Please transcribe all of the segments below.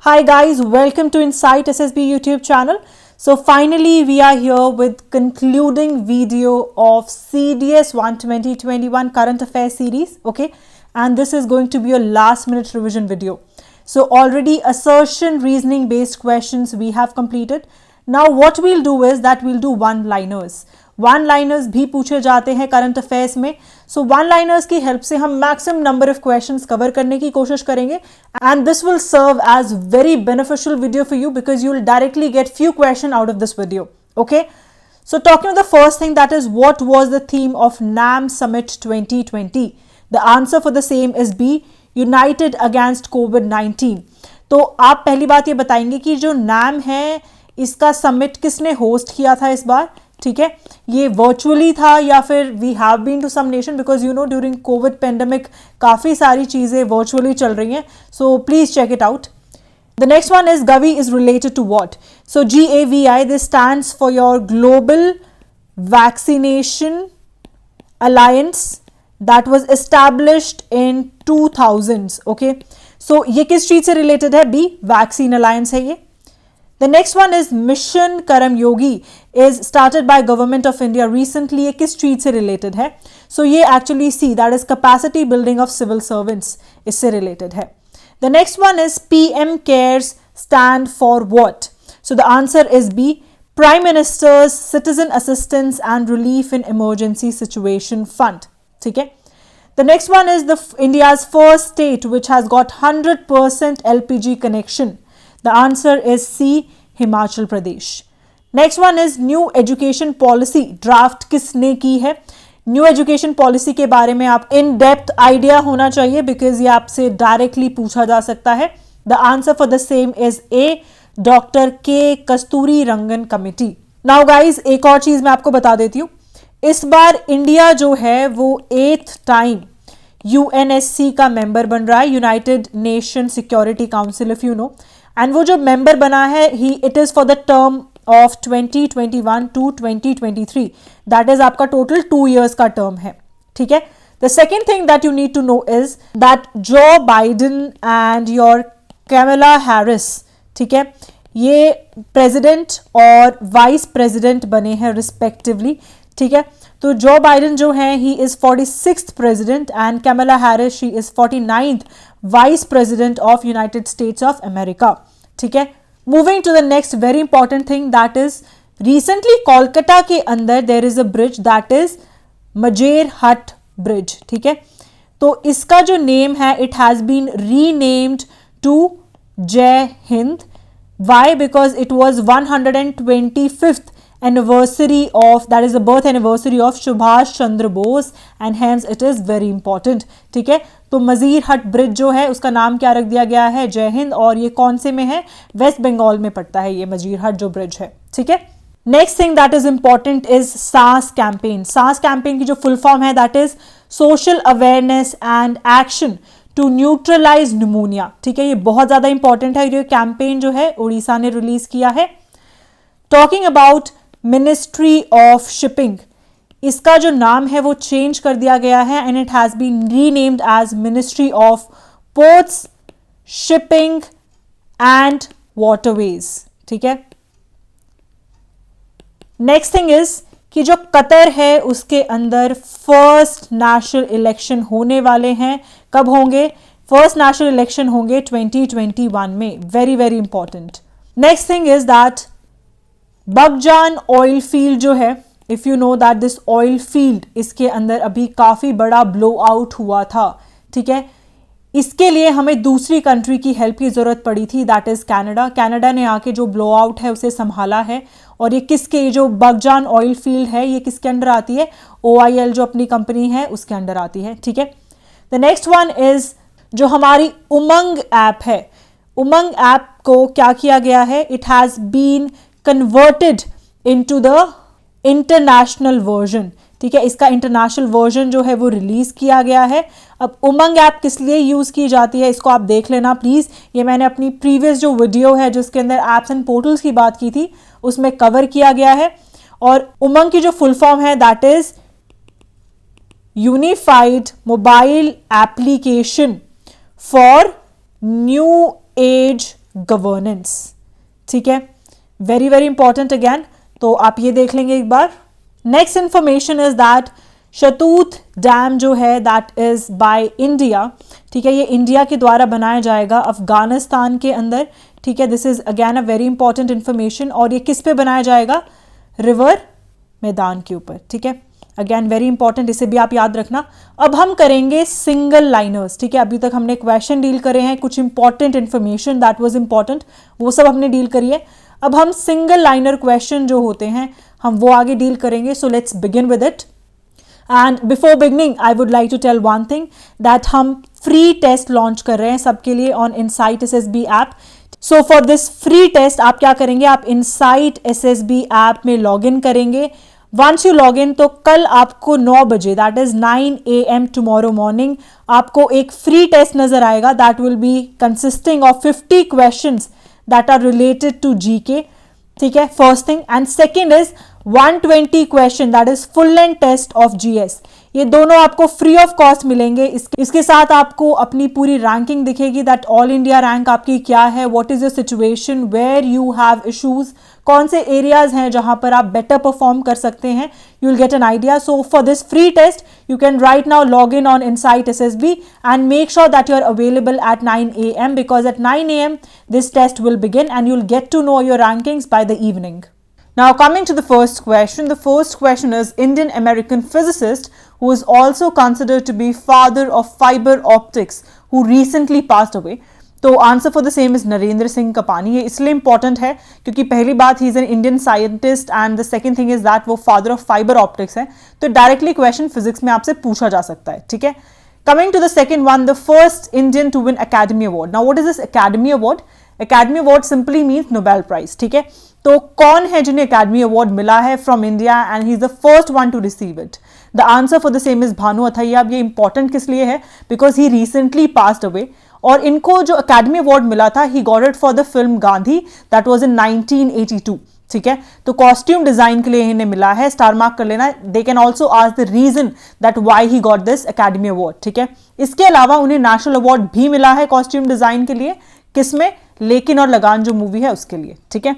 Hi guys, welcome to Insight SSB YouTube channel. So finally we are here with concluding video of CDS 12021 current affairs series, okay? And this is going to be a last minute revision video. So already assertion reasoning based questions we have completed. Now what we'll do is that we'll do one liners. One liners भी पूछे जाते हैं current affairs में. So one liners की help से हम maximum number of questions cover करने की कोशिश करेंगे and this will serve as very beneficial video for you because you will directly get few question out of this video. Okay, so talking about the first thing, that is what was the theme of NAM Summit 2020. The answer for the same is B, United Against COVID-19. तो आप पहली बात ये बताएंगे कि जो NAM है इसका समिट किसने होस्ट किया था इस बार. ठीक है, ये वर्चुअली था या फिर we have been to some nation, because you know during covid pandemic काफ़ी सारी चीज़ें वर्चुअली चल रही हैं. So please check it out. The next one is Gavi is related to what? So GAVI, this stands for your Global Vaccination Alliance that was established in 2000s. Okay, so ये किस चीज से related है? B, Vaccine Alliance है ये. The next one is Mission Karam Yogi is started by Government of India recently. ये किस चीज से related है? So ये actually C, that is capacity building of civil servants, इससे related है. The next one is PM Cares stand for what? So the answer is B, Prime Minister's Citizen Assistance and Relief in Emergency Situation Fund. ठीक है. The next one is the India's first state which has got 100% LPG connection. The answer is C, Himachal Pradesh. Next one is New Education Policy. Draft किसने की है? New education policy के बारे में आप in depth idea होना चाहिए because ये आपसे डायरेक्टली पूछा जा सकता है. The answer for the same is a, doctor के कस्तूरी रंगन कमेटी. नाउ गाइज एक और चीज मैं आपको बता देती हूँ. इस बार इंडिया जो है वो 8th टाइम UNSC का मेंबर बन रहा है, United nation security council, if you no. And वो जो मेंबर बना है it is for the term of 2021 to 2023. That is आपका टोटल 2 years का टर्म है. ठीक है. The second thing that you need to know is that Joe Biden and your Kamala Harris, ठीक है, ये प्रेसिडेंट और वाइस प्रेसिडेंट बने हैं रिस्पेक्टिवली. ठीक है. तो जो बाइडन जो है he is 46th president and Kamala Harris she is 49th vice president of United states of America. ठीक है. Moving to the next very important thing, that is recently Kolkata के अंदर there is a bridge that is Majer-Hatt Bridge. ठीक है. तो इसका जो name है it has been renamed to Jai Hind. Why? Because it was 125th anniversary of, that is the birth anniversary of Subhash Chandra Bose and hence it is very important. ठीक है. तो मजीर हट ब्रिज जो है उसका नाम क्या रख दिया गया है? जय हिंद. और ये कौन से में है? वेस्ट बंगाल में पड़ता है ये मजीर हट जो ब्रिज है. ठीक है. Next thing that is important is Saans campaign. Saans campaign की जो फुल फॉर्म है that is social awareness and action to neutralise pneumonia. ठीक है. ये बहुत ज्यादा इंपॉर्टेंट है. ये कैंपेन जो है उड़ीसा ने रिलीज किया है. Talking about ministry of shipping, इसका जो नाम है वो चेंज कर दिया गया है and it has been renamed as ministry of ports, shipping and waterways. ठीक है. नेक्स्ट थिंग इज कि जो कतर है उसके अंदर फर्स्ट नेशनल इलेक्शन होने वाले हैं. कब होंगे? फर्स्ट नेशनल इलेक्शन होंगे 2021 में. Very very important. Next thing is that Baghjan oil field जो है, if you know that this oil field, इसके अंदर अभी काफ़ी बड़ा ब्लो आउट हुआ था. ठीक है. इसके लिए हमें दूसरी कंट्री की हेल्प की ज़रूरत पड़ी थी, दैट इज़ कनाडा. कनाडा ने आके जो ब्लो आउट है उसे संभाला है. और ये किसके, जो बगजान ऑयल फील्ड है ये किसके अंडर आती है? OIL जो अपनी कंपनी है उसके अंडर आती है. ठीक है. द नेक्स्ट वन इज जो हमारी उमंग ऐप है. उमंग ऐप को क्या किया गया है? It has been converted into the international version. ठीक है. इसका इंटरनेशनल वर्जन जो है वो रिलीज किया गया है. अब उमंग ऐप किस लिए यूज की जाती है इसको आप देख लेना प्लीज. ये मैंने अपनी प्रीवियस जो वीडियो है जिसके अंदर एप्स एंड पोर्टल्स की बात की थी उसमें कवर किया गया है. और उमंग की जो फुल फॉर्म है that is unified mobile application for new age governance, ठीक है, वेरी वेरी इंपॉर्टेंट अगेन, तो आप ये देख लेंगे एक बार। Next information is that Shahtoot dam जो है दैट इज बाय इंडिया, ठीक है, ये इंडिया के द्वारा बनाया जाएगा अफगानिस्तान के अंदर, ठीक है, this is again a very important information. और ये किस पे बनाया जाएगा? रिवर मैदान के ऊपर, ठीक है, अगेन वेरी इंपॉर्टेंट, इसे भी आप याद रखना। अब हम करेंगे सिंगल लाइनर्स, ठीक है, अभी तक हमने क्वेश्चन डील करे हैं, कुछ important information that was important वो सब हमने डील करी है। अब हम सिंगल लाइनर क्वेश्चन जो होते हैं हम वो आगे डील करेंगे। So let's begin with it. And before beginning I would like to tell one thing that हम फ्री टेस्ट लॉन्च कर रहे हैं सबके लिए on insight SSB app. So for this free test आप क्या करेंगे, आप इनसाइट SSB ऐप में लॉग इन करेंगे। वंस यू लॉग इन तो कल आपको 9 बजे that is 9 AM tomorrow morning आपको एक फ्री टेस्ट नजर आएगा that will be consisting of 50 questions that are related to GK, ठीक है, first thing. And second is 120 question that is full and test of GS, ये दोनों आपको free of cost मिलेंगे। इसके साथ आपको अपनी पूरी रैंकिंग दिखेगी दैट ऑल इंडिया रैंक आपकी क्या है, what is your situation, where you have issues, कौन से एरियाज हैं जहां पर आप बेटर परफॉर्म कर सकते हैं, you will get an idea. So for this free test you can right now log in on insight SSB and make sure that you are available at 9 AM because at 9 AM this test will begin and you'll get to know your rankings by the evening. Now coming to the first question is Indian American physicist who is also considered to be father of fiber optics who recently passed away. तो answer for the same is Narendra Singh Kapany. ये इसलिए important है क्योंकि पहली बात he is an Indian scientist and the second thing is that वो father of fibre optics है, तो डायरेक्टली क्वेश्चन फिजिक्स में आपसे पूछा जा सकता है, ठीक है। Coming to the second one, the first Indian to win Academy Award. Now what is this Academy Award? Academy Award simply means Nobel Prize, ठीक है। तो कौन है जिन्हें अकेडमी अवार्ड मिला है from India and he is the first one two receive it? The answer for the same is Bhanu Athaiya. अब ये इंपॉर्टेंट किस लिए है? Because he recently passed away और इनको जो अकेडमी अवार्ड मिला था he got it for the film Gandhi that was in 1982, ठीक है। तो कॉस्ट्यूम डिजाइन के लिए इन्हें मिला है, स्टार मार्क कर लेना। They can also ask the reason that why he got this Academy Award, ठीक है। इसके अलावा उन्हें नेशनल अवार्ड भी मिला है कॉस्ट्यूम डिजाइन के लिए, किसमें? लेकिन और लगान जो मूवी है उसके लिए, ठीक है।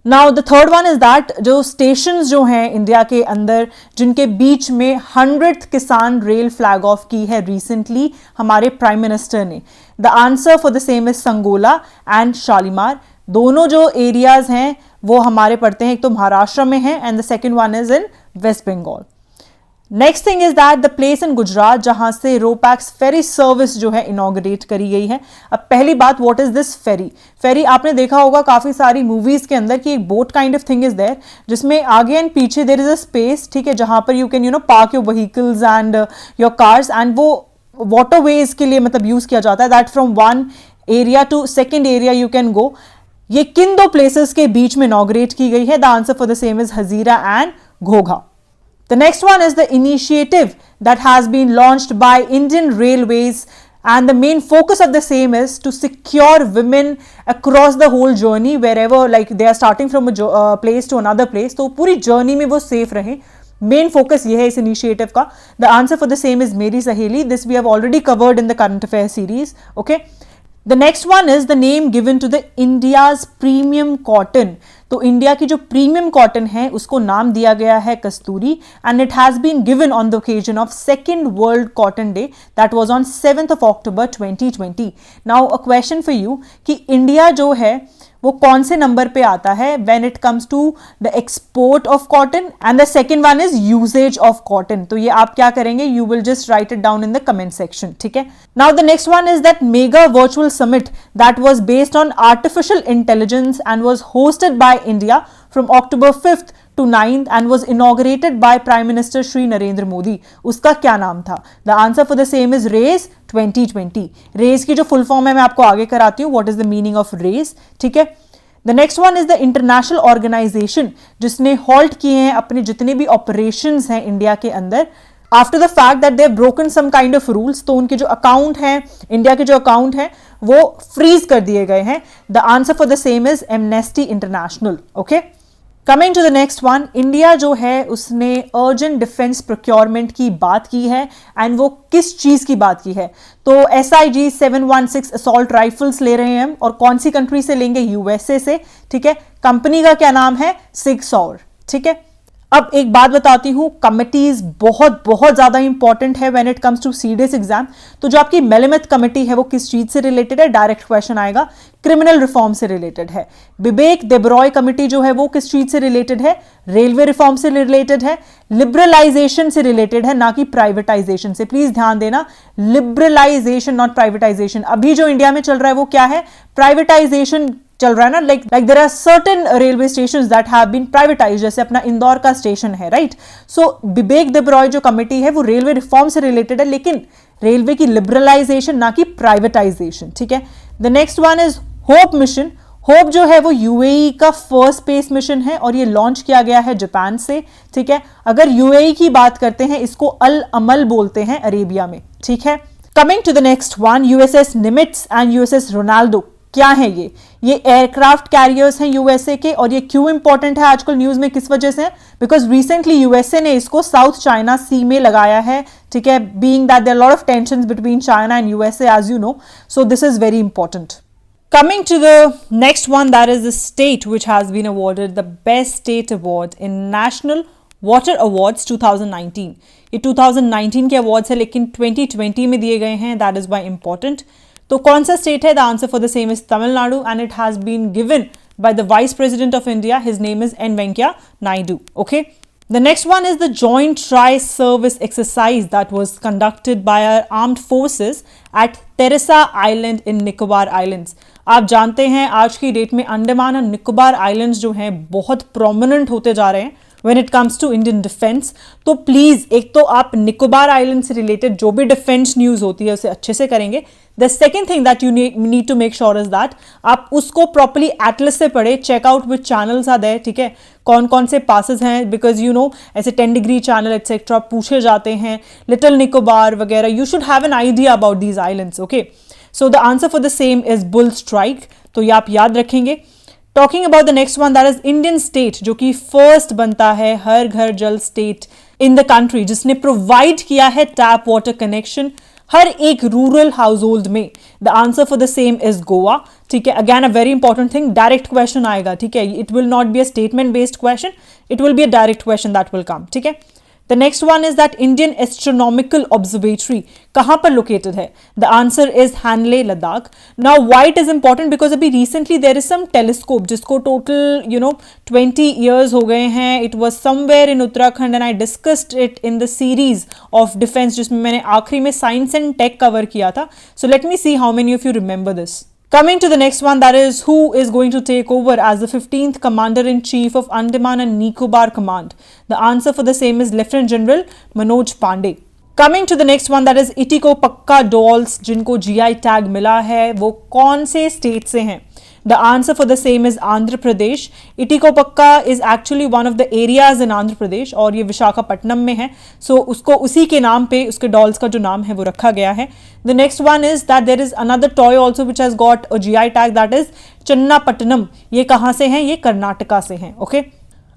Now the third one is that जो स्टेशंस जो हैं इंडिया के अंदर जिनके बीच में 100th किसान रेल फ्लैग ऑफ की है रिसेंटली हमारे प्राइम मिनिस्टर ने, the answer for the same is Sangola and Shalimar. दोनों जो एरियाज हैं वो हमारे पड़ते हैं, एक तो महाराष्ट्र में है and the second one is in West Bengal. Next thing is that the place in Gujarat जहां से रोपैक्स फेरी सर्विस जो है इनॉग्रेट करी गई है। अब पहली बात, व्हाट इज दिस फेरी? फेरी आपने देखा होगा काफी सारी मूवीज के अंदर कि एक boat kind of thing is there जिसमें आगे एंड पीछे देयर इज अ स्पेस, ठीक है, जहां पर you can park your vehicles and your cars and वो वाटरवेज के लिए मतलब यूज किया जाता है that from one area to second area you can go. ये किन दो प्लेसेस के बीच में इनॉग्रेट की गई है? The answer for the same is Hazira and Ghogha. The next one is the initiative that has been launched by Indian Railways and the main focus of the same is to secure women across the whole journey wherever like they are starting from a place to another place, तो पूरी journey में वो safe रहे। Main focus ये है इस initiative का। The answer for the same is Meri Saheli, this we have already covered in the current affair series, okay. The next one is the name given to the India's premium cotton. तो India की जो premium cotton है उसको नाम दिया गया है Kasturi and it has been given on the occasion of second world cotton day that was on 7th of October 2020। Now a question for you कि इंडिया जो है वो कौन से नंबर पे आता है when it comes to the export of cotton and the second one is uses of cotton. तो ये आप क्या करेंगे? You will just write it down in the comment section, ठीक है। Now the next one is that mega virtual summit that was based on artificial intelligence and was hosted by India from October 5th to 9th and was inaugurated by Prime Minister Shri Narendra Modi. उसका क्या नाम था? The answer for the same is RAISE 2020। RAISE की जो full form है मैं आपको आगे कराती हूँ, what is the meaning of RAISE, ठीक है। The next one is the international organization जिसने हॉल्ट किए हैं अपने जितने भी ऑपरेशंस हैं इंडिया के अंदर after the fact that they have broken some kind of rules. तो उनके जो अकाउंट हैं, इंडिया के जो अकाउंट हैं वो फ्रीज कर दिए गए हैं। The answer for the same is Amnesty International, okay. Coming to the next one, India जो है उसने अर्जेंट डिफेंस प्रोक्योरमेंट की बात की है, एंड वो किस चीज की बात की है? तो SIG 716 असॉल्ट राइफल्स ले रहे हैं हम, और कौन सी कंट्री से लेंगे? USA से, ठीक है। कंपनी का क्या नाम है? सिगसॉर, ठीक है। अब एक बात बताती हूं, कमिटीज बहुत बहुत ज्यादा इंपॉर्टेंट है when it comes to CDS exam. तो जो आपकी मेलेमथ कमेटी है वो किस चीज से रिलेटेड है? डायरेक्ट क्वेश्चन आएगा, क्रिमिनल रिफॉर्म से रिलेटेड है। बिबेक देब्रॉय कमेटी जो है वो किस चीज से रिलेटेड है? रेलवे रिफॉर्म से रिलेटेड है, लिबरलाइजेशन से रिलेटेड है, ना कि प्राइवेटाइजेशन से। प्लीज ध्यान देना, लिबरलाइजेशन नॉट प्राइवेटाइजेशन। अभी जो इंडिया में चल रहा है वो क्या है? प्राइवेटाइजेशन चल रहा है ना, like there are certain railway stations that have been privatised, जैसे अपना इंदौर का स्टेशन है, राइट। सो बिबेक देब्रॉय जो कमेटी है वो रेलवे रिफॉर्म से रिलेटेड है, लेकिन रेलवे की लिबरलाइजेशन, ना कि प्राइवेटाइजेशन, ठीक है। The next one is hope mission. Hope जो है वो UAE का फर्स्ट स्पेस मिशन है, और ये लॉन्च किया गया है जापान से, ठीक है। अगर UAE की बात करते हैं, इसको अल अमल बोलते हैं अरेबिया में, ठीक है। Coming to the next one, USS Nimitz and USS Ronaldo. क्या है ये एयरक्राफ्ट कैरियर्स हैं USA के, और ये क्यों इंपॉर्टेंट है आजकल न्यूज में? किस वजह से? बिकॉज रिसेंटली USA ने इसको साउथ चाइना सी में लगाया है, ठीक है, being that there are lot of tensions between China and USA, as you know, so this is very important. Coming to the next one, that is the state which has been awarded the Best State Award in National Water Awards 2019. ये 2019 के awards है, लेकिन 2020 में दिए गए हैं, that is why important. तो कौन सा स्टेट है? The answer for the same is Tamil Nadu, and it has been given by the vice president of India. His name is N. Venkaiah Naidu. Okay. The next one is the joint tri-service exercise that was conducted by our armed forces at Teresa Island in Nicobar Islands. आप जानते हैं आज की date में अंडमान और Nicobar islands जो हैं बहुत प्रोमिनेंट होते जा रहे हैं when it comes to Indian defense. तो प्लीज एक तो आप निकोबार आइलैंड से रिलेटेड जो भी डिफेंस न्यूज होती है उसे अच्छे से करेंगे. The second thing that you need to make sure is that आप उसको प्रॉपरली एटलस से पढ़े, check out which channels are there, ठीक है, कौन कौन से पासेस हैं, बिकॉज यू नो ऐसे 10 डिग्री चैनल एक्सेट्रा पूछे जाते हैं, लिटिल निकोबार वगैरह. You should have an idea about these islands. Okay, so the answer for the same is bull strike. तो ये आप याद रखेंगे. Talking about the next one, that is Indian state जो कि फर्स्ट बनता है हर घर जल स्टेट इन द कंट्री, जिसने प्रोवाइड किया है टैप वाटर कनेक्शन हर एक रूरल हाउस होल्ड में. The answer for the same is Goa. ठीक है, again a very important thing, direct question आएगा. ठीक है, it will not be a statement based question, it will be a direct question that will come. ठीक है. The next one is that Indian Astronomical Observatory कहाँ पर located है? The answer is Hanle, Ladakh. Now why it is important? Because अभी recently there is some telescope जिसको total 20 years हो गए हैं. It was somewhere in Uttarakhand and I discussed it in the series of defense जिसमें मैंने आखिरी में science and tech cover किया था. So let me see how many of you remember this. Coming to the next one, that is who is going to take over as the 15th Commander-in-Chief of Andaman and Nicobar Command. The answer for the same is Lieutenant General Manoj Pandey. Coming to the next one, that is Itico Pakka dolls जिनको GI tag मिला है वो कौन से state से हैं? The answer for the same is Andhra Pradesh. Itico Pakka is actually one of the areas in Andhra Pradesh और ये विशाखापट्टनम में है. So उसको उसी के नाम पे उसके dolls का जो नाम है वो रखा गया है. The next one is that there is another toy also which has got a GI tag, that is Channapatnam. ये कहाँ से हैं? ये कर्नाटका से हैं. Okay.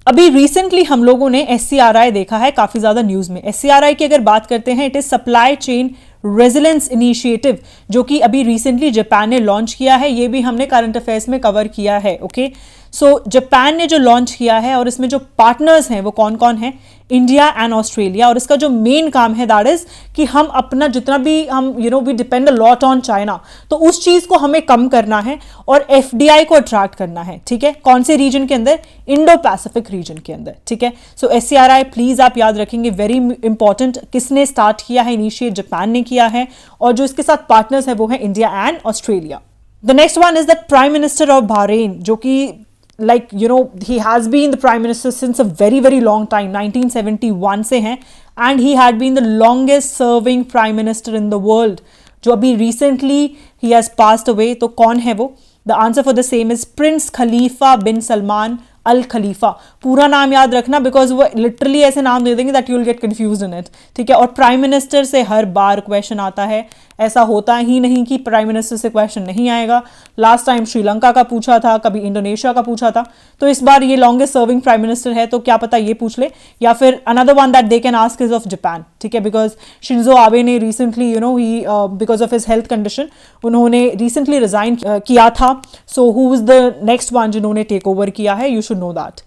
अभी रिसेंटली हम लोगों ने SCRI देखा है काफी ज्यादा न्यूज में. SCRI की अगर बात करते हैं, it is supply chain resilience initiative जो कि अभी रिसेंटली जापान ने लॉन्च किया है. ये भी हमने करंट अफेयर्स में कवर किया है. ओके, सो जापान ने जो लॉन्च किया है और इसमें जो पार्टनर्स हैं वो कौन कौन है? India and Australia. और इसका जो मेन काम है दैट इज कि हम अपना जितना भी हम we depend a lot on China, तो उस चीज को हमें कम करना है और FDI को अट्रैक्ट करना है. ठीक है, कौन से रीजन के अंदर? इंडो पैसिफिक रीजन के अंदर. ठीक है, सो SCRI प्लीज आप याद रखेंगे, वेरी इंपॉर्टेंट. किसने स्टार्ट किया है? इनिशिएट जापान ने किया है, और जो इसके साथ पार्टनर्स है वो है India and Australia. The next one is the prime minister of Bahrain, जो कि he has been the prime minister since a very very long time, 1971 से हैं, and he had been the longest serving prime minister in the world. जो अभी recently he has passed away. तो कौन है वो? The answer for the same is Prince Khalifa bin Salman Al Khalifa. पूरा नाम याद रखना बिकॉज वो लिटरली ऐसे नाम दे देंगे that you will gate confused in it. ठीक है, और प्राइम मिनिस्टर से हर बार क्वेश्चन आता है ऐसा होता ही नहीं कि प्राइम मिनिस्टर से क्वेश्चन नहीं आएगा। लास्ट टाइम श्रीलंका का पूछा था, कभी इंडोनेशिया का पूछा था, तो इस बार ये लॉन्गेस्ट सर्विंग प्राइम मिनिस्टर है, तो क्या पता ये पूछ ले, या फिर another one that they can ask is of Japan, ठीक है, बिकॉज शिंजो आबे ने रिसेंटली ही because of his health condition उन्होंने रिसेंटली रिजाइन किया था। So who is the next one जिन्होंने टेक ओवर किया है, you should know that.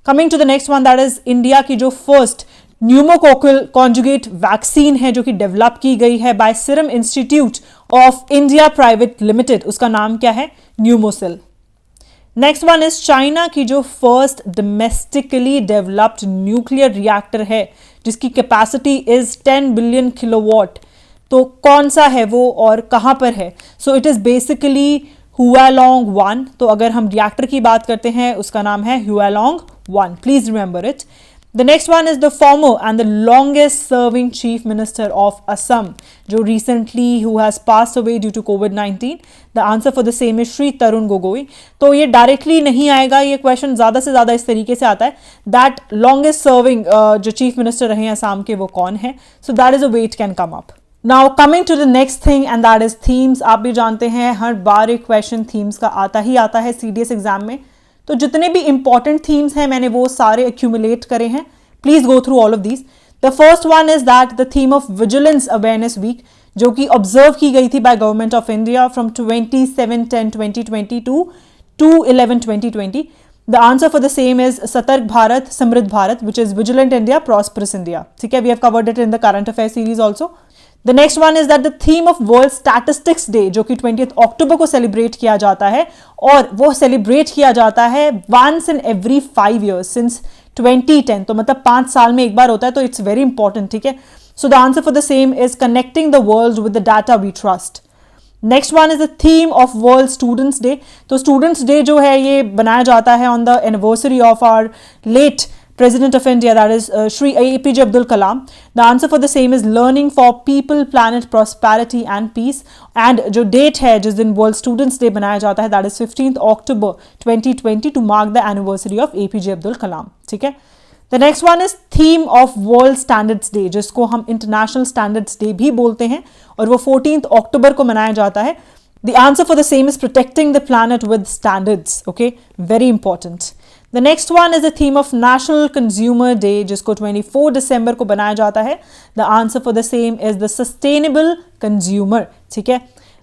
Coming to the next one, that is India की जो फर्स्ट न्यूमोकोकल कॉन्जुगेट वैक्सीन है जो कि डेवलप की गई है by Serum Institute of India private limited, उसका नाम क्या है, Pneumosil. Next one is China की जो first domestically developed nuclear reactor है जिसकी कैपेसिटी इज 10 बिलियन किलोवाट, तो कौन सा है वो और कहां पर है? So it is basically Hualong 1। तो अगर हम रिएक्टर की बात करते हैं उसका नाम है हुआलोंग 1, please remember it. The next one is the former and the longest serving chief minister of Assam, जो recently who has passed away due to COVID-19. The answer for the same is Shri Tarun Gogoi. तो ये directly नहीं आएगा, ये question ज़्यादा से ज़्यादा इस तरीके से आता है दैट लॉन्गेस्ट सर्विंग जो चीफ मिनिस्टर रहे हैं असम के वो कौन है। So that is a way it can come up. Now coming to the next thing and that is themes. आप भी जानते हैं हर बार एक क्वेश्चन थीम्स का आता ही आता है CDS एग्जाम में, तो जितने भी इंपॉर्टेंट थीम्स हैं मैंने वो सारे एक्यूमुलेट करे हैं। Please go through all of these. The first one is that the theme of vigilance awareness week जो कि ऑब्जर्व की गई थी by government of India from 27/10/2020 to 2/11/2020। The answer for the same is Satark Bharat Samriddh Bharat which is vigilant India prosperous India, ठीक है, we have covered it in the current affair series also. The next one is that the theme of world statistics day जो कि 20 अक्टूबर को celebrate किया जाता है और वो सेलिब्रेट किया जाता है once in every 5 years since 2010, तो मतलब 5 साल में एक बार होता है, तो इट्स वेरी इंपॉर्टेंट, ठीक है। So the answer for the same is connecting the world with the data we trust. Next one is the theme of world students day. तो स्टूडेंट्स डे जो है ये बनाया जाता है on the anniversary of our late President of India, that is Shri APJ Abdul Kalam. The answer for the same is learning for people, planet, prosperity and peace. And जो date है जिस दिन World Students Day बनाया जाता है that is 15th October 2020 to mark the anniversary of APJ Abdul Kalam. ठीक है। The next one is theme of World Standards Day जिसको हम International Standards Day भी बोलते हैं और वो 14th October को मनाया जाता है। The answer for the same is protecting the planet with standards. Okay, very important. The next one is the theme of National Consumer Day जिसको 24 December को बनाया जाता है। The answer for the same is the Sustainable Consumer, ठीक है।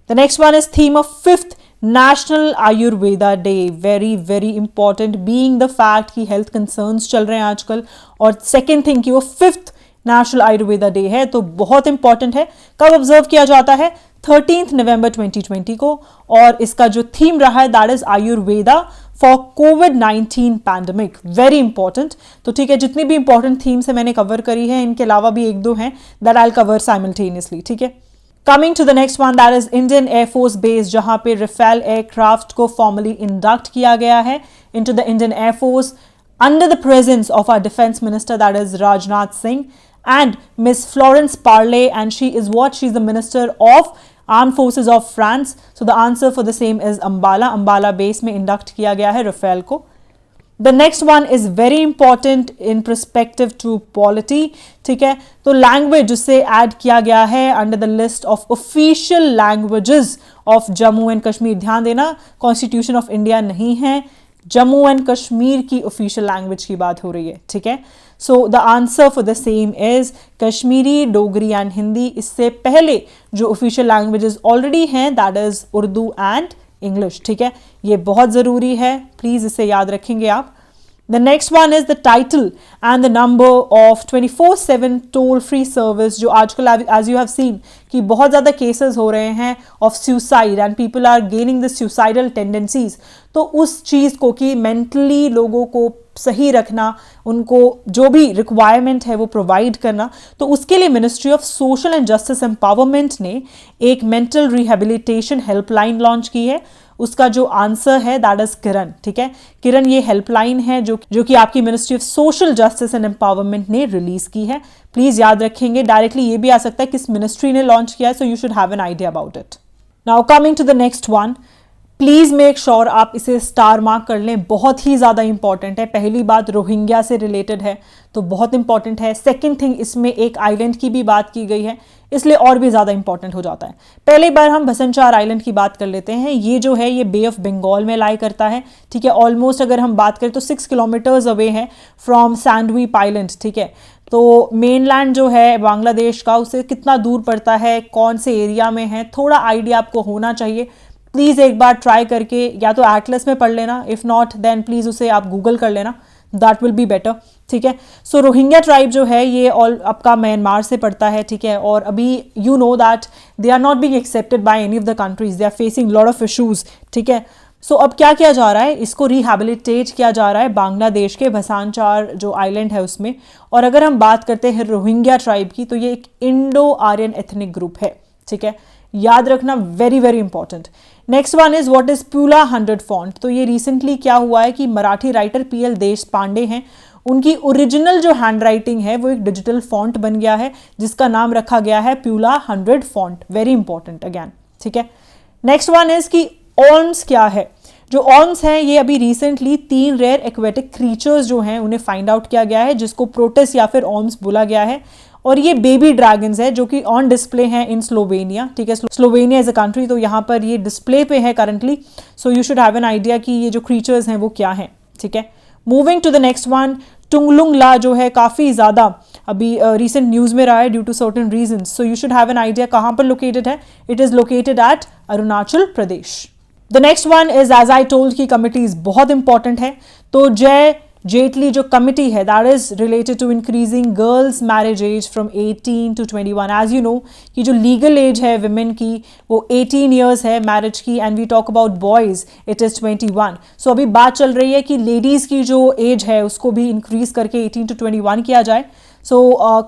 The next one is theme of 5th National Ayurveda Day, very very important being the fact कि health concerns चल रहे हैं आजकल, और second thing कि वो 5th नेशनल आयुर्वेदा डे है, तो बहुत इंपॉर्टेंट है। कब ऑब्जर्व किया जाता है? 13 नवंबर 2020 को, और इसका जो थीम रहा है that is Ayurveda for covid pandemic, very important. तो ठीक है, जितनी भी इंपॉर्टेंट थीम्स है मैंने कवर करी है, इनके अलावा भी एक दो हैं that I will cover simultaneously, ठीक है। Coming to the next one that is Indian air force base, जहां पे राफेल एयरक्राफ्ट को फॉर्मली इंडक्ट किया गया है into the Indian air force under the presence of our defense minister that is Rajnath Singh and Miss Florence Parly, and she is what? She's the Minister of Armed Forces of France. So the answer for the same is Ambala base में induct किया गया है Rafale को। The next one is very important in perspective to polity, ठीक है। तो language जिससे add किया गया है under the list of official languages of Jammu and Kashmir, ध्यान देना Constitution of India नहीं है, जम्मू एंड कश्मीर की ऑफिशियल लैंग्वेज की बात हो रही है, ठीक है। So the answer for the same is Kashmiri, Dogri and Hindi. इससे पहले जो ऑफिशियल लैंग्वेजेस ऑलरेडी हैं that is Urdu and English, ठीक है। ये बहुत ज़रूरी है, प्लीज़ इसे याद रखेंगे आप। The next one is the title and the number of 24/7 toll free service, जो आजकल as you have seen कि बहुत ज़्यादा cases हो रहे हैं of suicide and people are gaining the suicidal tendencies। तो उस चीज़ को कि mentally लोगों को सही रखना, उनको जो भी रिक्वायरमेंट है वो प्रोवाइड करना, तो उसके लिए ministry of social and justice empowerment ने एक मेंटल रिहेबिलिटेशन हेल्पलाइन लॉन्च की है। उसका जो आंसर है दैट इज किरण, ठीक है। किरण ये हेल्पलाइन है जो कि आपकी ministry of social justice and empowerment ने रिलीज की है। प्लीज याद रखेंगे, डायरेक्टली ये भी आ सकता है किस मिनिस्ट्री ने लॉन्च किया है, so you should have an idea about it. Now coming to the next one, please make sure आप इसे स्टार मार्क कर लें, बहुत ही ज़्यादा इंपॉर्टेंट है। पहली बात रोहिंग्या से रिलेटेड है तो बहुत इंपॉर्टेंट है। सेकंड थिंग, इसमें एक आइलैंड की भी बात की गई है, इसलिए और भी ज़्यादा इंपॉर्टेंट हो जाता है। पहले बार हम भसनचार आइलैंड की बात कर लेते हैं। ये जो है ये बे ऑफ बंगाल में लाई करता है, ठीक है। ऑलमोस्ट अगर हम बात करें तो 6 किलोमीटर्स अवे है फ्रॉम सैंडवीप आइलैंड, ठीक है। तो मेनलैंड जो है बांग्लादेश का, उसे कितना दूर पड़ता है, कौन से एरिया में है, थोड़ा आइडिया आपको होना चाहिए। प्लीज़ एक बार ट्राई करके या तो एटलस में पढ़ लेना, इफ़ नॉट देन प्लीज़ उसे आप गूगल कर लेना, दैट विल बी बेटर, ठीक है। सो रोहिंग्या ट्राइब जो है ये ऑल आपका म्यांमार से पड़ता है, ठीक है। और अभी you know that they are not being accepted by any of the countries, they are facing lot of issues, ठीक है। सो अब क्या किया जा रहा है, इसको रिहैबिलिटेट किया जा रहा है बांग्लादेश के भसानचार जो आइलैंड है उसमें। और अगर हम बात करते हैं रोहिंग्या ट्राइब की, तो ये एक इंडो आर्यन एथनिक ग्रुप है, ठीक है। याद रखना, very very important. Next one is what is प्यूला 100 फॉन्ट। तो ये रिसेंटली क्या हुआ है कि मराठी राइटर PL देश पांडे हैं, उनकी ओरिजिनल जो हैंड राइटिंग है वो एक डिजिटल फॉन्ट बन गया है जिसका नाम रखा गया है प्यूला 100 फॉन्ट, वेरी इंपॉर्टेंट अगेन, ठीक है। नेक्स्ट वन इज कि ऑल्म्स क्या है। जो ऑल्म्स हैं ये अभी रिसेंटली 3 रेयर एक्वेटिक क्रीचर्स जो हैं उन्हें फाइंड आउट किया गया है, जिसको प्रोटिस या फिर ऑल्म्स बोला गया है। और ये बेबी ड्रैगन्स है जो कि ऑन डिस्प्ले हैं इन स्लोवेनिया, ठीक है। स्लोवेनिया इज अ कंट्री, तो यहाँ पर ये डिस्प्ले पे है currently. So you should have an idea कि ये जो क्रीचर्स हैं वो क्या हैं, ठीक है। Moving to the next one, Tunglung La जो है काफ़ी ज़्यादा अभी रिसेंट न्यूज़ में रहा है due to certain reasons. So you should have an idea कहाँ पर लोकेटेड है। It is located at Arunachal Pradesh. The next one is as I told की कमिटीज़ बहुत इंपॉर्टेंट है। तो जय जेटली जो कमिटी है that is related to increasing girls marriage age from 18 to 21। As you know कि जो लीगल एज है विमेन की वो 18 ईयर्स है मैरिज की, and we talk about boys it is 21। सो अभी बात चल रही है कि लेडीज़ की जो एज है उसको भी इंक्रीज करके 18 to 21 किया जाए। सो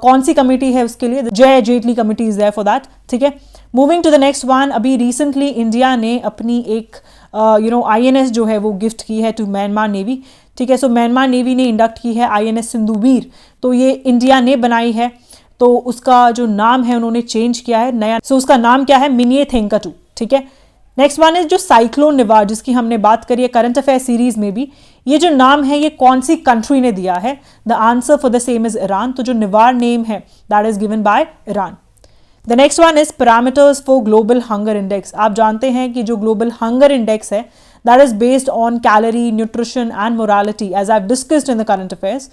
कौन सी कमिटी है उसके लिए, Jaya Jaitly committee is there for that, ठीक है। Moving to the next one, अभी रिसेंटली इंडिया ने अपनी एक INS जो है वो गिफ्ट की है टू म्यांमार नेवी, ठीक है। सो म्यांमार नेवी ने इंडक्ट की है INS सिंधुवीर, तो ये इंडिया ने बनाई है। तो उसका जो नाम है उन्होंने चेंज किया है नया, सो उसका नाम क्या है, मिनिए थेंकाटू, ठीक है। नेक्स्ट वन इज जो साइक्लोन निवार जिसकी हमने बात करी है करंट अफेयर सीरीज में भी, ये जो नाम है ये कौन सी कंट्री ने दिया है। The answer for the same is Iran. तो जो निवार नेम है that is given by Iran. The next one is parameters for global hunger index. आप जानते हैं कि जो ग्लोबल हंगर इंडेक्स है that is based on calorie, nutrition and morality as I have discussed in the current affairs.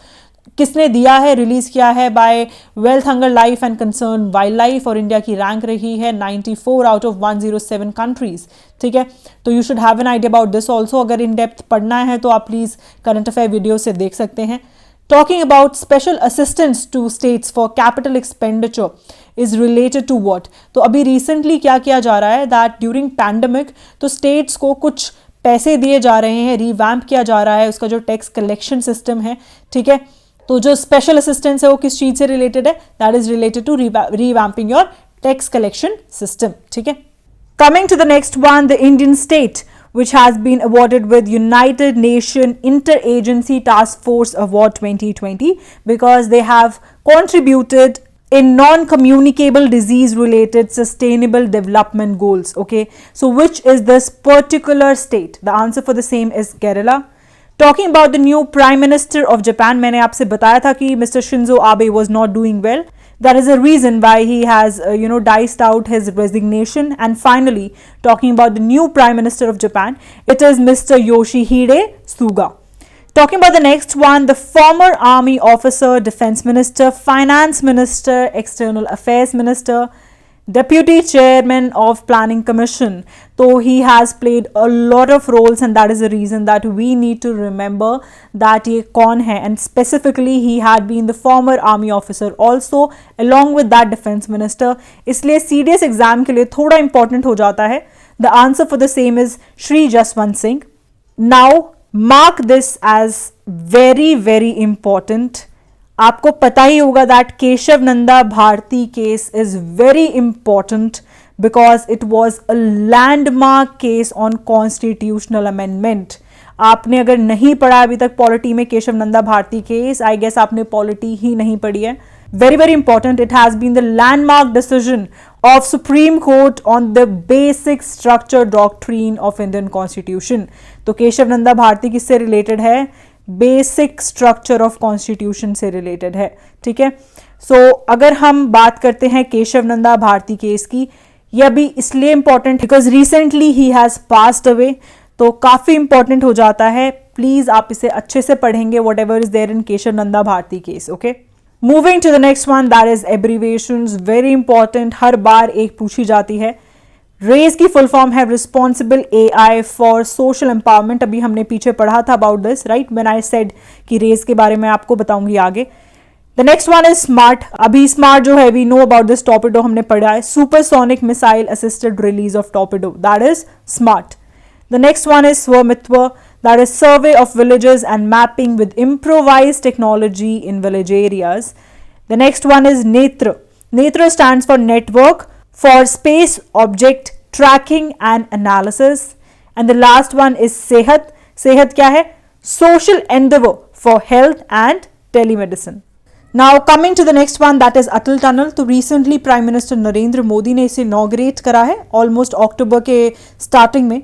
किसने दिया है, release किया है by wealth, hunger, life and concern wild life, और इंडिया की रैंक रही है 94 आउट ऑफ 107 कंट्रीज, ठीक है। तो you should have an idea about this also. अगर इन डेप्थ पढ़ना है तो आप प्लीज करंट अफेयर वीडियो से देख सकते हैं। Talking about special assistance to states for capital expenditure is related to what. तो अभी रिसेंटली क्या किया जा रहा है दैट ड्यूरिंग पैंडेमिक तो स्टेट्स को कुछ पैसे दिए जा रहे हैं, रिवैम्प किया जा रहा है उसका जो टैक्स कलेक्शन सिस्टम है, ठीक है। तो जो स्पेशल असिस्टेंस है वो किस चीज से रिलेटेड है, that is related to revamping your tax collection system, ठीक है। Coming to the next one, the Indian state which has been awarded with United Nations Interagency Task Force Award 2020 because they have contributed in non-communicable disease related sustainable development goals, okay. So which is this particular state? The answer for the same is Kerala. Talking about the new Prime Minister of Japan, मैंने आपसे बताया था कि Mr. Shinzo Abe was not doing well. That is a reason why he has, diced out his resignation. And finally, talking about the new Prime Minister of Japan, it is Mr. Yoshihide Suga. Talking about the next one, the former army officer, defense minister, finance minister, external affairs minister, deputy chairman of planning commission. So he has played a lot of roles, and that is the reason that we need to remember that ye kaun hai, and specifically he had been the former army officer also along with that defense minister. इसलिए CDS exam के लिए थोड़ा important हो जाता है. The answer for the same is Shri Jaswant Singh. Now mark this as very very important. आपको पता ही होगा that Kesavananda Bharati case is very important because it was a landmark case on constitutional amendment. आपने अगर नहीं पढ़ा अभी तक पॉलिटी में Kesavananda Bharati case, I guess आपने पॉलिटी ही नहीं पढ़ी है. Very very important. It has been the landmark decision of Supreme Court on the basic structure doctrine of Indian Constitution. तो केशव नंदा भारती किससे रिलेटेड है? बेसिक स्ट्रक्चर ऑफ कॉन्स्टिट्यूशन से रिलेटेड है, ठीक है. सो अगर हम बात करते हैं केशव नंदा भारती केस की, यह भी इसलिए important because recently he has passed away, तो काफी इंपॉर्टेंट हो जाता है. प्लीज आप इसे अच्छे से पढ़ेंगे whatever is there in Kesavananda Bharati case. Okay, moving to the next one, that is abbreviations. Very important, हर बार एक पूछी जाती है. रेज की फुल फॉर्म है responsible AI for social empowerment. अभी हमने पीछे पढ़ा था about this, right, when I said कि रेज के बारे में आपको बताऊंगी आगे. The next one is SMART. अभी स्मार्ट जो है, we know about this torpedo, हमने पढ़ा है. Supersonic missile assisted release of torpedo, that is SMART. The next one is Svamitva, that is survey of villages and mapping with improvised technology in village areas. The next one is नेत्र. नेत्र stands for network for space object tracking and analysis. And the last one is सेहत. सेहत क्या है? Social endeavor for health and telemedicine. Now coming to the next one, that is Atal tunnel. तो recently prime minister Narendra Modi ने इसे inaugurate करा है almost अक्टूबर के स्टार्टिंग में.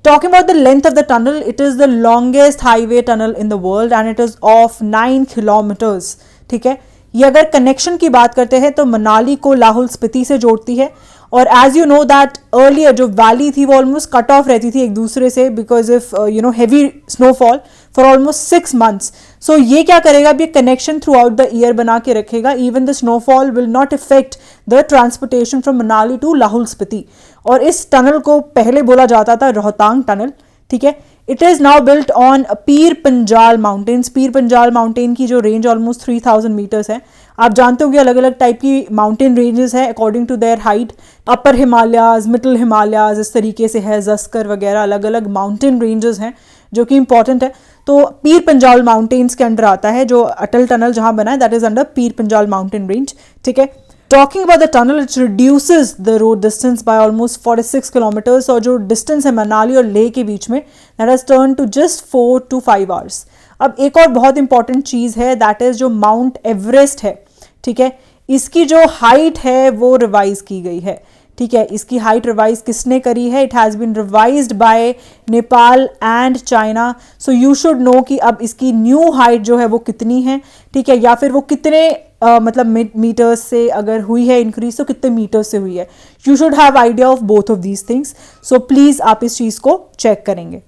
Talking about the length of the tunnel, it is the longest highway tunnel in the world and it is of 9 kilometers. ठीक है, ये अगर कनेक्शन की बात करते हैं तो मनाली को लाहौल स्पीति से जोड़ती है. और as you know that earlier जो वैली थी वो ऑलमोस्ट कट ऑफ रहती थी एक दूसरे से because of heavy snowfall for almost 6 months. सो ये क्या करेगा, अब ये connection throughout the year बना के रखेगा. Even the snowfall will not effect the transportation from Manali to Lahaul Spiti. और इस टनल को पहले बोला जाता था रोहतांग टनल. ठीक है, it is now built on Pir Panjal mountains. Pir Panjal mountain की जो रेंज ऑलमोस्ट 3000 मीटर्स है. आप जानते हो कि अलग अलग टाइप की माउंटेन रेंजेस है according to their height. Upper Himalayas, middle Himalayas, इस तरीके से है. जस्कर वगैरह अलग अलग माउंटेन रेंजेस हैं जो कि इंपॉर्टेंट है. तो पीर पंजाल माउंटेन्स के अंडर आता है जो अटल टनल जहां बना है, that is under Pir Panjal mountain range. ठीक है, talking about the tunnel, it reduces the road distance by almost 46 kilometres. और जो डिस्टेंस है मनाली और लेह के बीच में, that has turn to just 4 to 5 hours. अब एक और बहुत इंपॉर्टेंट चीज़ है, दैट इज जो माउंट एवरेस्ट है. ठीक है, इसकी जो हाइट है वो रिवाइज की गई है. ठीक है, इसकी हाइट रिवाइज किसने करी है? It has been revised by Nepal and China. So you should know कि अब इसकी न्यू हाइट जो है वो कितनी है. ठीक है, या फिर वो कितने मतलब मीटर्स से अगर हुई है इंक्रीज तो कितने मीटर्स से हुई है. You should have idea of both of these things. So please आप इस चीज़ को चेक करेंगे.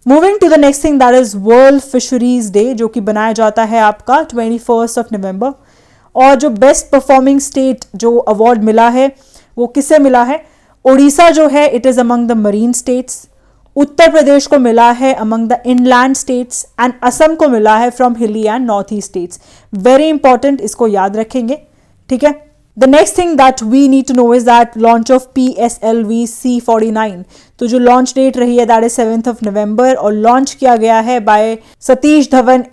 Moving to the next thing, that is world fisheries day, जो कि बनाया जाता है आपका 21 नवंबर. और जो बेस्ट परफॉर्मिंग स्टेट जो अवार्ड मिला है वो किससे मिला है? उड़ीसा जो है, it is among the marine states. Uttar Pradesh को मिला है अमंग द इनलैंड स्टेट्स एंड असम को मिला है from hilly and north east states. Very important, इसको याद रखेंगे. ठीक है, the next thing that we need to know is that launch of PSLV C49. तो जो लॉन्च डेट रही है दैट इज 7 नवंबर और लॉन्च किया गया है by Satish Dhawan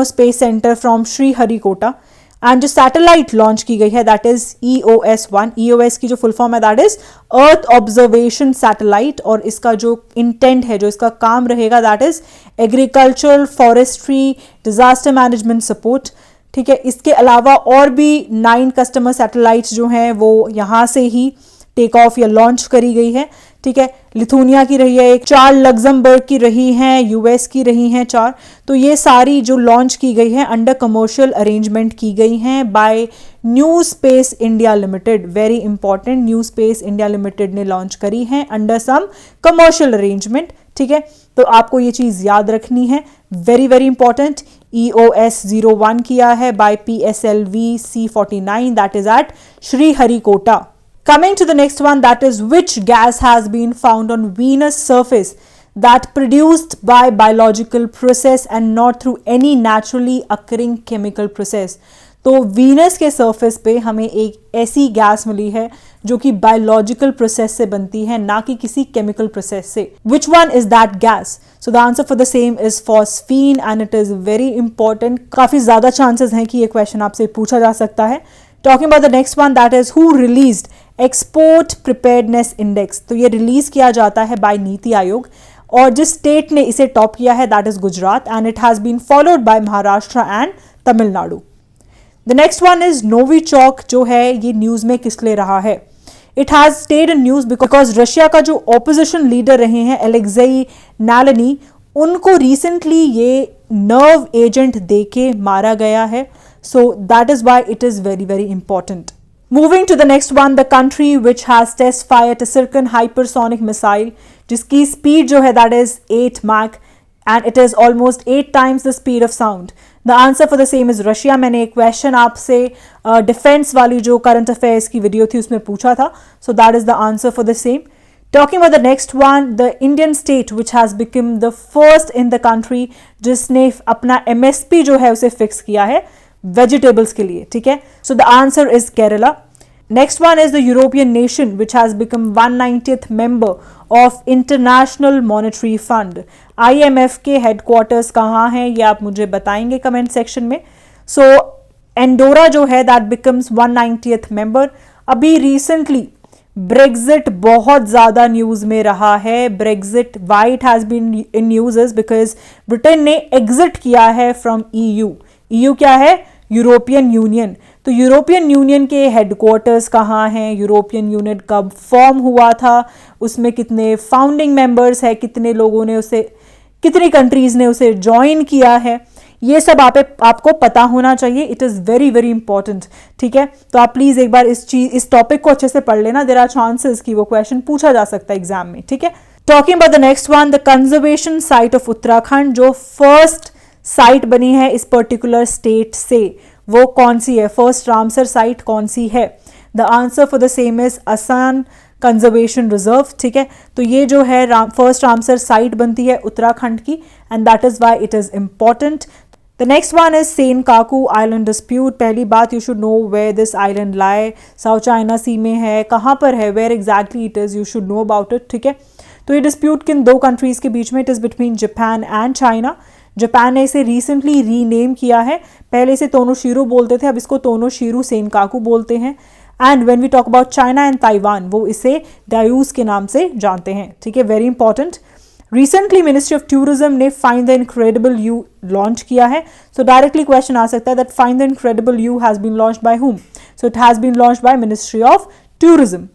space centre from Sriharikota. And जो सैटेलाइट लॉन्च की गई है दैट इज EOS-1. EOS की जो फुल फॉर्म है that is earth observation satellite. और इसका जो इंटेंट है, जो इसका काम रहेगा, that is agriculture, forestry, disaster management support. ठीक है, इसके अलावा और भी 9 कस्टमर सैटेलाइट्स जो हैं वो यहाँ से ही टेक ऑफ या लॉन्च करी गई है. ठीक है, लिथुनिया की रही है एक, 4 लग्जमबर्ग की रही हैं, US की रही हैं 4. तो ये सारी जो लॉन्च की गई है अंडर कमर्शियल अरेंजमेंट की गई हैं by new space India limited. Very important, new space India limited ने लॉन्च करी है अंडर सम कमर्शियल अरेंजमेंट. ठीक है, तो आपको ये चीज़ याद रखनी है. Very very important. EOS-01 किया है by PSLV C49, that is at Sriharikota. Coming to the next one, that is which gas has been found on Venus surface that produced by biological process and not through any naturally occurring chemical process. तो Venus के surface पे हमें एक ऐसी gas मिली है जो कि biological process से बनती है, ना कि किसी केमिकल प्रोसेस से. Which one is that gas? So the answer for the same is phosphine and it is very important. काफी ज्यादा चांसेस हैं कि ये क्वेश्चन आपसे पूछा जा सकता है. Talking about the next one, that is who released export preparedness index. तो ये रिलीज किया जाता है बाय नीति आयोग और जिस स्टेट ने इसे टॉप किया है that is Gujarat and it has been followed by Maharashtra and Tamil Nadu. The next one is Novichok, जो है ये न्यूज में किस लिए रहा है. It has stayed in news because Russia का जो ऑपोजिशन लीडर रहे हैं एलेक्जेई नावल्नी, उनको रिसेंटली ये नर्व एजेंट देके मारा गया है. So that is why it is very very important. Moving to the next one, the country which has test fired a Sirkan hypersonic missile, जिसकी speed जो है that is 8 Mach and it is almost 8 times the speed of sound. The answer for the same is Russia. मैंने एक question आपसे defense वाली जो current affairs की video थी उसमें पूछा था. So that is the answer for the same. Talking about the next one, the Indian state which has become the first in the country जिसने अपना MSP जो है उसे fix किया है vegetables के लिए, ठीक है. So the answer is Kerala. Next one is the European nation which has become 190th member of International Monetary Fund. IMF के headquarters कहाँ हैं ये आप मुझे बताएंगे comment section में. So Andorra जो है that becomes 190th member. अभी recently ब्रेग्जिट बहुत ज़्यादा न्यूज़ में रहा है. Brexit why it has been in news is because Britain ने एग्जिट किया है फ्रॉम EU. EU क्या है? European union. तो यूरोपियन यूनियन के हेडक्वार्टर्स कहाँ हैं, यूरोपियन यूनियन कब फॉर्म हुआ था, उसमें कितने फाउंडिंग मेंबर्स हैं, कितने लोगों ने उसे, कितनी कंट्रीज़ ने उसे ज्वाइन किया है, ये सब आपको पता होना चाहिए. It is very very important. ठीक है, तो आप प्लीज़ एक बार इस टॉपिक को अच्छे से पढ़ लेना. देयर आर चांसेस कि वो क्वेश्चन पूछा जा सकता है एग्जाम में. ठीक है. Talking about the next one, the conservation site of Uttarakhand, जो फर्स्ट साइट बनी है इस पर्टिकुलर स्टेट से, वो कौन सी है? फर्स्ट रामसर साइट कौन सी है? The answer for the same is असान कंजर्वेशन रिजर्व. ठीक है, तो ये जो है फर्स्ट रामसर साइट बनती है उत्तराखंड की and that is why it is important. The next one is Senkaku island dispute. पहली बात, you should know where this island lie. South China sea में है, कहाँ पर है, where exactly it is, you should know about it. ठीक है, तो ये डिस्प्यूट किन दो कंट्रीज के बीच में? It is between Japan and China. Japan ने इसे रिसेंटली रीनेम किया है. पहले इसे तोनोशीरो बोलते थे, अब इसको तोनोशीरो सेनकाकू बोलते हैं. And when we talk about China and Taiwan, वो इसे डायूज के नाम से जानते हैं. ठीक है, very important. Recently ministry of tourism ने find the incredible you launch किया है. सो डायरेक्टली क्वेश्चन आ सकता है that find the incredible you has been launched by whom? So it has been launched by ministry of tourism.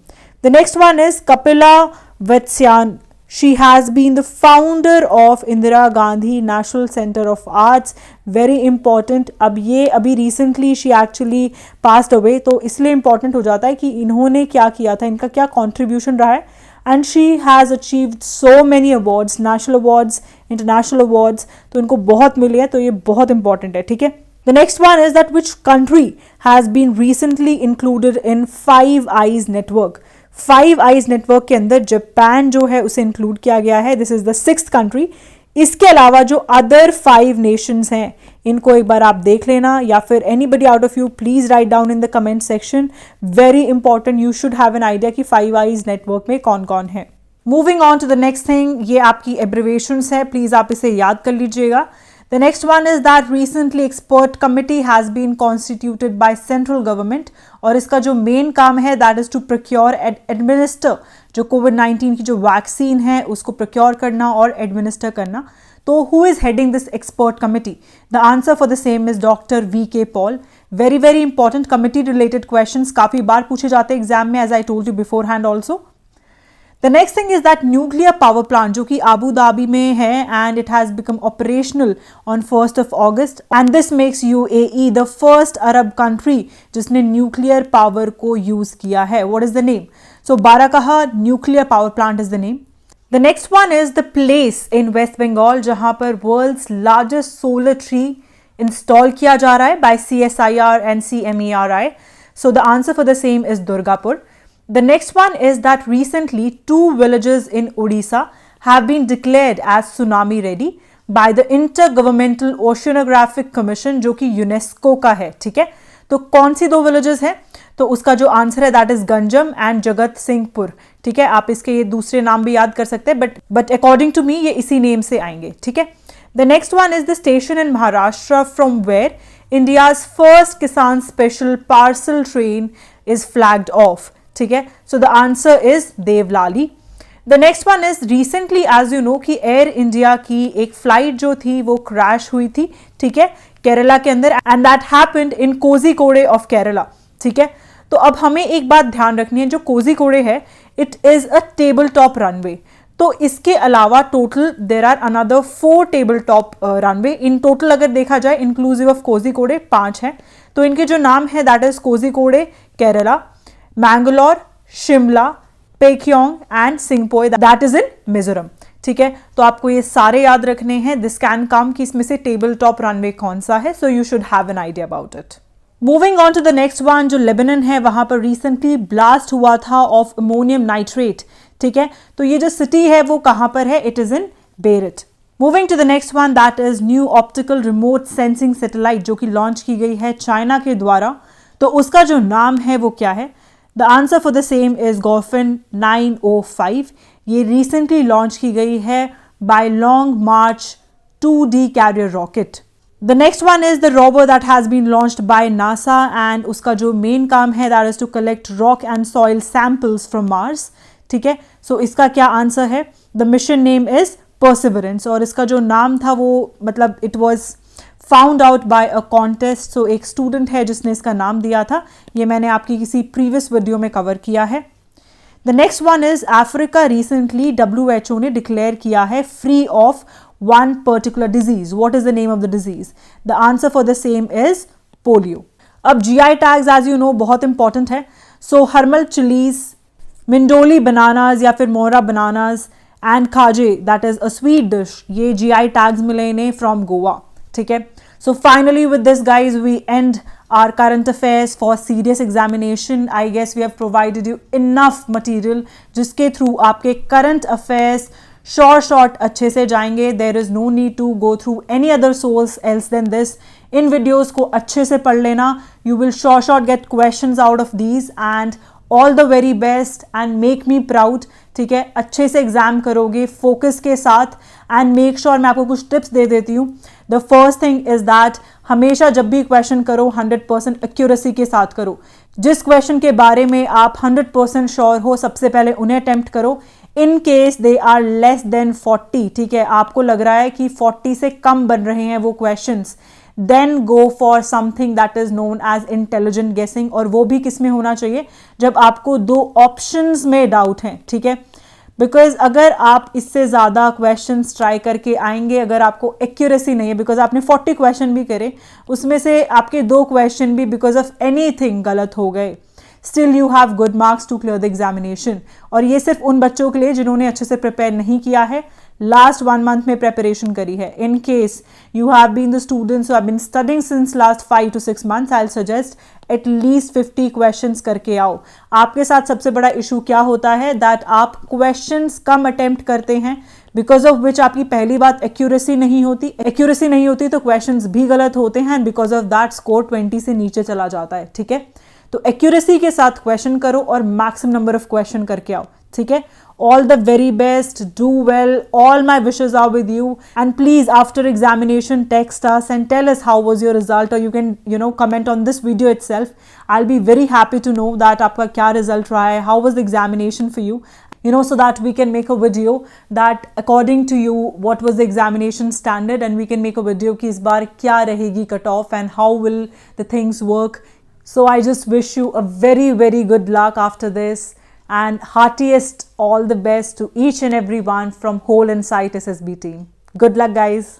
The next one is Kapila Vatsyayan. She has been the founder of Indira Gandhi National Center of Arts. Very important. अब ये अभी recently she actually passed away, तो इसलिए important हो जाता है कि इन्होंने क्या किया था, इनका क्या contribution रहा है. And she has achieved so many awards, national awards, international awards. तो इनको बहुत मिले हैं, तो ये बहुत important है. ठीक है. The next one is that which country has been recently included in Five Eyes Network. Five Eyes network के अंदर जापान जो है उसे इंक्लूड किया गया है. This is the 6th country. इसके अलावा जो अदर 5 नेशंस हैं, इनको एक बार आप देख लेना, या फिर anybody out of you please write down in the comment section. Very important, you should have an idea कि फाइव आइज नेटवर्क में कौन कौन है. Moving on to the next thing, ये आपकी एब्रिवेशंस है, प्लीज आप इसे याद कर लीजिएगा. The next one is that recently expert committee has been constituted by central government और इसका जो मेन काम है that is to procure and administer जो COVID-19 की जो वैक्सीन है उसको procure करना और administer करना. तो who is heading this expert committee? The answer for the same is Dr. V.K. Paul. Very very important committee related questions काफ़ी बार पूछे जाते हैं एग्जाम में, as I told you beforehand also. The next thing is that nuclear power plant जो कि Abu Dhabi में है and it has become operational on 1st of August and this makes UAE the first Arab country जिसने nuclear power को use किया है. What is the name? So बाराकाहा nuclear power plant is the name. The next one is the place in West Bengal जहाँ पर world's largest solar tree install किया जा रहा है by CSIR and CMERI. So the answer for the same is Durgapur. The next one is that recently 2 villages in Odisha have been declared as tsunami ready by the Intergovernmental Oceanographic Commission जो कि UNESCO का है. ठीक है, तो कौन सी 2 villages हैं? तो उसका जो आंसर है दैट इज गंजम एंड जगत सिंहपुर. ठीक है, आप इसके ये दूसरे नाम भी याद कर सकते हैं, बट अकॉर्डिंग टू मी ये इसी नेम से आएंगे. ठीक है. The next one is the station in Maharashtra from where India's first Kisan special parcel train is flagged off. ठीक है, so the answer is Deolali. The next one is recently as you know कि Air India की एक flight जो थी वो crash हुई थी. ठीक है, केरला के अंदर and that happened in Kozhikode of Kerala. ठीक है, तो अब हमें एक बात ध्यान रखनी है, जो कोझिकोडे है it is a table top runway. तो इसके अलावा total there are another 4 table top runway. In total अगर देखा जाए इंक्लूसिव ऑफ कोझिकोडे 5 हैं। तो इनके जो नाम है that is Kozhikode Kerala, Mangalore, Shimla, Pakyong and Singpoi that is in Mizoram. ठीक है, तो आपको ये सारे याद रखने हैं। दिस कैन कम कि इसमें से टेबल टॉप रनवे कौन सा है, so you should have an idea about it. Moving on to the next one, जो लेबनान है वहां पर रिसेंटली ब्लास्ट हुआ था ऑफ अमोनियम नाइट्रेट। ठीक है, तो ये जो सिटी है वो कहां पर है, it is in Beirut. Moving to the next one that is new optical remote sensing satellite, जो कि लॉन्च की गई है चाइना के द्वारा। तो उसका जो नाम है वो क्या है? The answer for the same is Gaofen 905। ये रिसेंटली लॉन्च की गई है by long march 2D carrier rocket. The next one is the rover that has been launched by NASA and उसका जो मेन काम है that is to collect rock and soil samples from Mars. ठीक है, सो इसका क्या आंसर है? The mission name is perseverance, और इसका जो नाम था वो मतलब it was found out by a contest. So एक स्टूडेंट है जिसने इसका नाम दिया था, ये मैंने आपकी किसी प्रीवियस वीडियो में कवर किया है। The next one is Africa recently WHO ने डिक्लेयर किया है free of one particular disease. What is the name of the disease? The answer for the same is polio. अब GI tags as you know बहुत important है। So Harmal chillies, मिंडोली bananas या फिर मोहरा bananas and खाजे that is a sweet dish, ये GI tags मिले इन्हें from Goa. ठीक है, so finally with this guys we end our current affairs for serious examination. I guess we have provided you enough material जिसके through आपके current affairs short अच्छे से जाएंगे। There is no need to go through any other source else than this. इन videos को अच्छे से पढ़ लेना, you will short get questions out of these and all the very best and make me proud. ठीक है, अच्छे से एग्जाम करोगे फोकस के साथ एंड मेक श्योर मैं आपको कुछ टिप्स दे देती हूँ। The first thing is that हमेशा जब भी क्वेश्चन करो 100% एक्यूरेसी के साथ करो। जिस क्वेश्चन के बारे में आप 100% श्योर हो सबसे पहले उन्हें अटेम्प्ट करो। In case they are less than 40, ठीक है, आपको लग रहा है कि 40 से कम बन रहे हैं वो questions, then go for something that is known as intelligent guessing. और वो भी किस में होना चाहिए? जब आपको 2 ऑप्शंस में डाउट है। ठीक है, बिकॉज अगर आप इससे ज़्यादा क्वेश्चंस ट्राई करके आएंगे, अगर आपको एक्यूरेसी नहीं है, बिकॉज आपने 40 क्वेश्चन भी करे, उसमें से आपके 2 क्वेश्चन भी बिकॉज ऑफ एनीथिंग गलत हो गए, still you have good marks to clear the examination. और ये सिर्फ उन बच्चों के लिए जिन्होंने अच्छे से प्रिपेयर नहीं किया है, लास्ट 1 मंथ में प्रिपरेशन करी है। In case you have been the students who have been studying since last 5 to 6 months, I will suggest at least 50 questions करके आओ। आपके साथ सबसे बड़ा इशू क्या होता है दैट आप क्वेश्चंस कम अटेम्प्ट करते हैं, बिकॉज ऑफ विच आपकी पहली बात एक्यूरेसी नहीं होती तो क्वेश्चंस भी गलत होते हैं and because of that score 20 से नीचे चला जाता है। ठीक है, तो एक्यूरेसी के साथ क्वेश्चन करो और मैक्सिमम नंबर ऑफ क्वेश्चन करके आओ। ठीक है, all the very best, do well, all my wishes are with you and please after examination text us and tell us how was your result, और you can comment on this video itself. I will be very happy to know that आपका क्या result रहा है, how was the examination for you, so that we can make a video that according to you what was the examination standard, and we can make a video कि इस बार क्या रहेगी cut off and how will the things work. So I just wish you a very, very good luck after this and heartiest all the best to each and every one from whole Insight SSB team. Good luck guys.